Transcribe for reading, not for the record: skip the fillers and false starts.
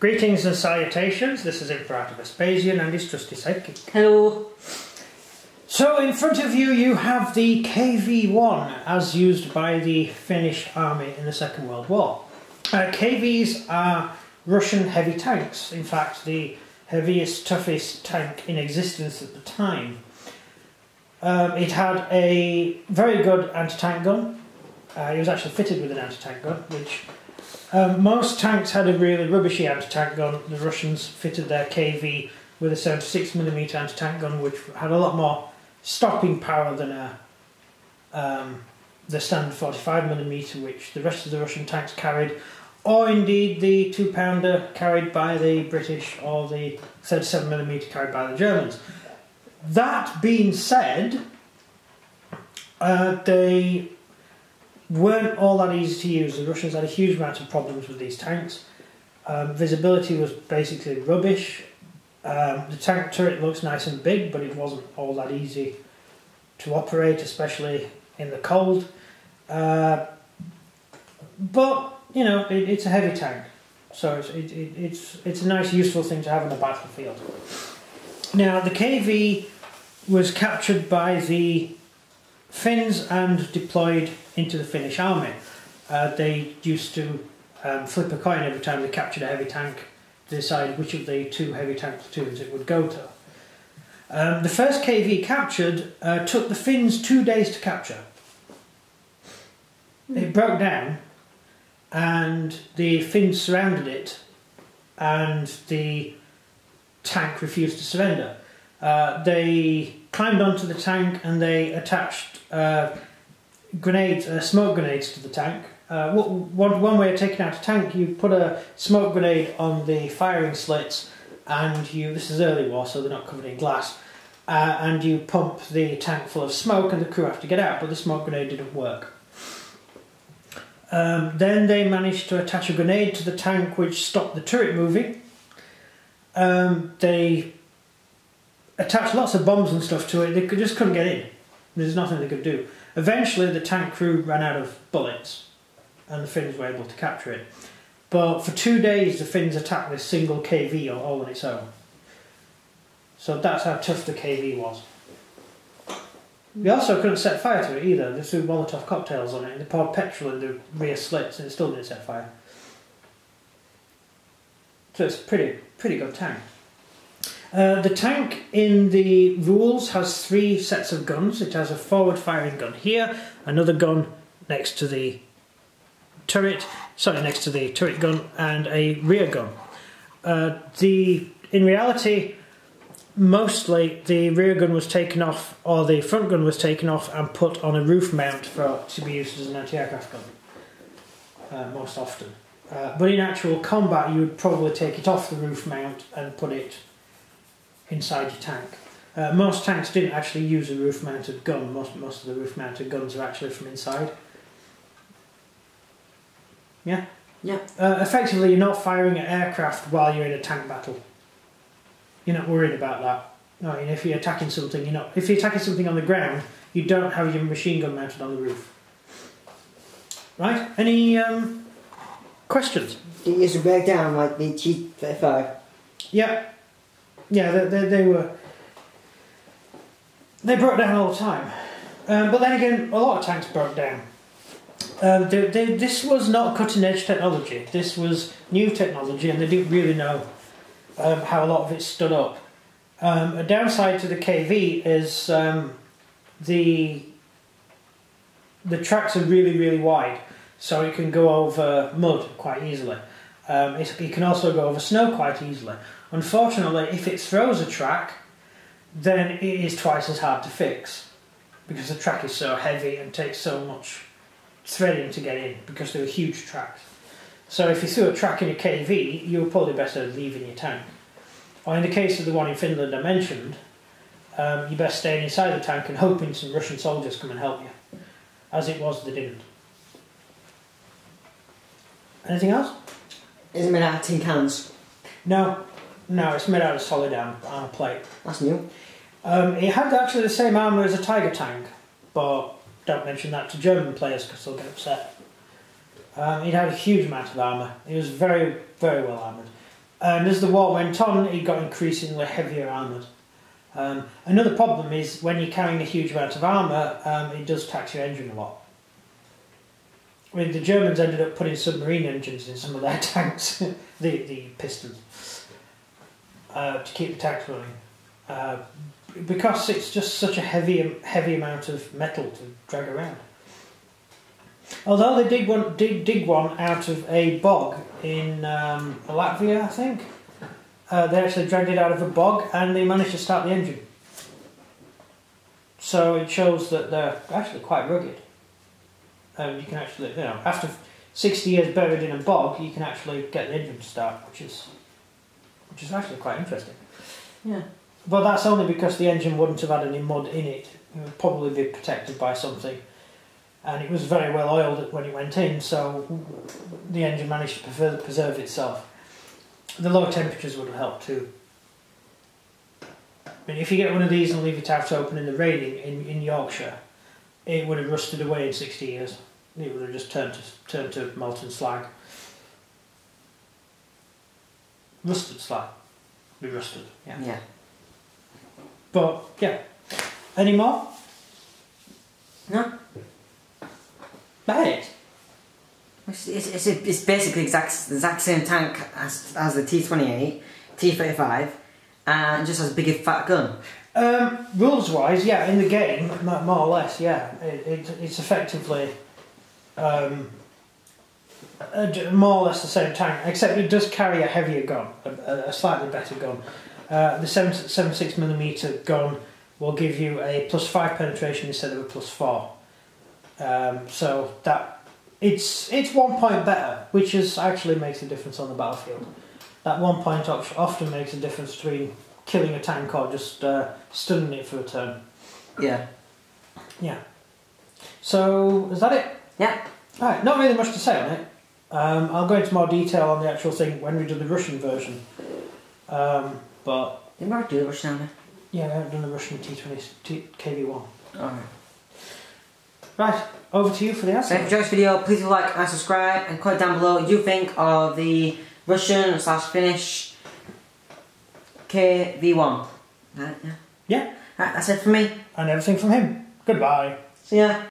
Greetings and salutations, this is Imperator Vespasian and his trusty sidekick. Hello. So in front of you, you have the KV1 as used by the Finnish army in the Second World War. KVs are Russian heavy tanks, in fact the heaviest, toughest tank in existence at the time. It had a very good anti-tank gun. It was actually fitted with an anti-tank gun, which most tanks had a really rubbishy anti-tank gun. The Russians fitted their KV with a 76mm anti-tank gun, which had a lot more stopping power than the standard 45mm, which the rest of the Russian tanks carried, or indeed the 2-pounder carried by the British, or the 37mm carried by the Germans. That being said, they weren't all that easy to use. The Russians had a huge amount of problems with these tanks. Visibility was basically rubbish. The tank turret looks nice and big, but it wasn't all that easy to operate, especially in the cold. But you know, it's a heavy tank, so it's a nice, useful thing to have on the battlefield. Now, the KV was captured by the Finns and deployed into the Finnish army. They used to flip a coin every time they captured a heavy tank to decide which of the two heavy tank platoons it would go to. The first KV captured took the Finns 2 days to capture. It broke down and the Finns surrounded it and the tank refused to surrender. They climbed onto the tank and they attached smoke grenades to the tank. One way of taking out a tank, you put a smoke grenade on the firing slits, and this is early war, so they're not covered in glass, and you pump the tank full of smoke and the crew have to get out, but the smoke grenade didn't work. Then they managed to attach a grenade to the tank which stopped the turret moving. They attached lots of bombs and stuff to it. They just couldn't get in. There's nothing they could do. Eventually the tank crew ran out of bullets and the Finns were able to capture it. But for 2 days the Finns attacked this single KV all on its own. So that's how tough the KV was. They also couldn't set fire to it either. They threw Molotov cocktails on it and they poured petrol in the rear slits and it still didn't set fire. So it's a pretty good tank. The tank in the rules has 3 sets of guns. It has a forward firing gun here, another gun next to the turret, next to the turret gun, and a rear gun. In reality, mostly the rear gun was taken off, or the front gun was taken off and put on a roof mount to be used as an anti-aircraft gun, most often. But in actual combat you would probably take it off the roof mount and put it inside your tank. Most tanks didn't actually use a roof-mounted gun. Most of the roof-mounted guns are actually from inside. Yeah? Yeah. Effectively, you're not firing at aircraft while you're in a tank battle. You're not worried about that. No, if you're attacking something, you're not. If you're attacking something on the ground, you don't have your machine gun mounted on the roof. Right? Any questions? Did it used to break down like the T28? Yeah. Yeah, they broke down all the time. But then again, a lot of tanks broke down. This was not cutting edge technology. This was new technology and they didn't really know how a lot of it stood up. A downside to the KV is the tracks are really wide, so it can go over mud quite easily. It can also go over snow quite easily. Unfortunately, if it throws a track, then it is twice as hard to fix because the track is so heavy and takes so much threading to get in because they're huge tracks. So if you threw a track in a KV, you're probably better leaving your tank. Or in the case of the one in Finland I mentioned, you're best staying inside the tank and hoping some Russian soldiers come and help you. As it was, they didn't. Anything else? Is it made out of tin cans? No, it's made out of solid armour plate. That's new. It had actually the same armour as a Tiger tank, but don't mention that to German players because they'll get upset. It had a huge amount of armour. It was very well armoured. And as the war went on, it got increasingly heavier armoured. Another problem is when you're carrying a huge amount of armour, it does tax your engine a lot. I mean, the Germans ended up putting submarine engines in some of their tanks, the pistons, to keep the tanks running. Because it's just such a heavy amount of metal to drag around. Although they did dig one out of a bog in Latvia, I think. They actually dragged it out of a bog and they managed to start the engine. So it shows that they're actually quite rugged. You can actually, after 60 years buried in a bog, you can actually get the engine to start, which is actually quite interesting. Yeah. But that's only because the engine wouldn't have had any mud in it. It would probably be protected by something. And it was very well oiled when it went in, so the engine managed to preserve itself. The lower temperatures would have helped too. I mean, if you get one of these and leave it out open in the raining in Yorkshire, it would have rusted away in 60 years. It would have just turned to molten slag. Rusted slag. Be rusted, yeah. Yeah. But, yeah. Any more? No. That it? It's basically the exact same tank as the T28, T35, and just has a bigger fat gun. Rules wise, yeah, in the game, more or less, yeah. It's effectively more or less the same tank, except it does carry a heavier gun, a slightly better gun. The 76mm gun will give you a +5 penetration instead of a +4. So that it's 1 point better, which actually makes a difference on the battlefield. That 1 point often makes a difference between killing a tank or just stunning it for a turn. Yeah. Yeah. So is that it? Yeah. Alright, not really much to say on it. I'll go into more detail on the actual thing when we do the Russian version. But Did we do the Russian army? yeah, we haven't done the Russian T20 KV1. Alright. Right, over to you for the answer. So if you enjoyed this video, please like and subscribe, and comment down below what you think of the Russian/Finnish KV1. Right, yeah. Yeah. Right, that's it from me. And everything from him. Goodbye. See ya.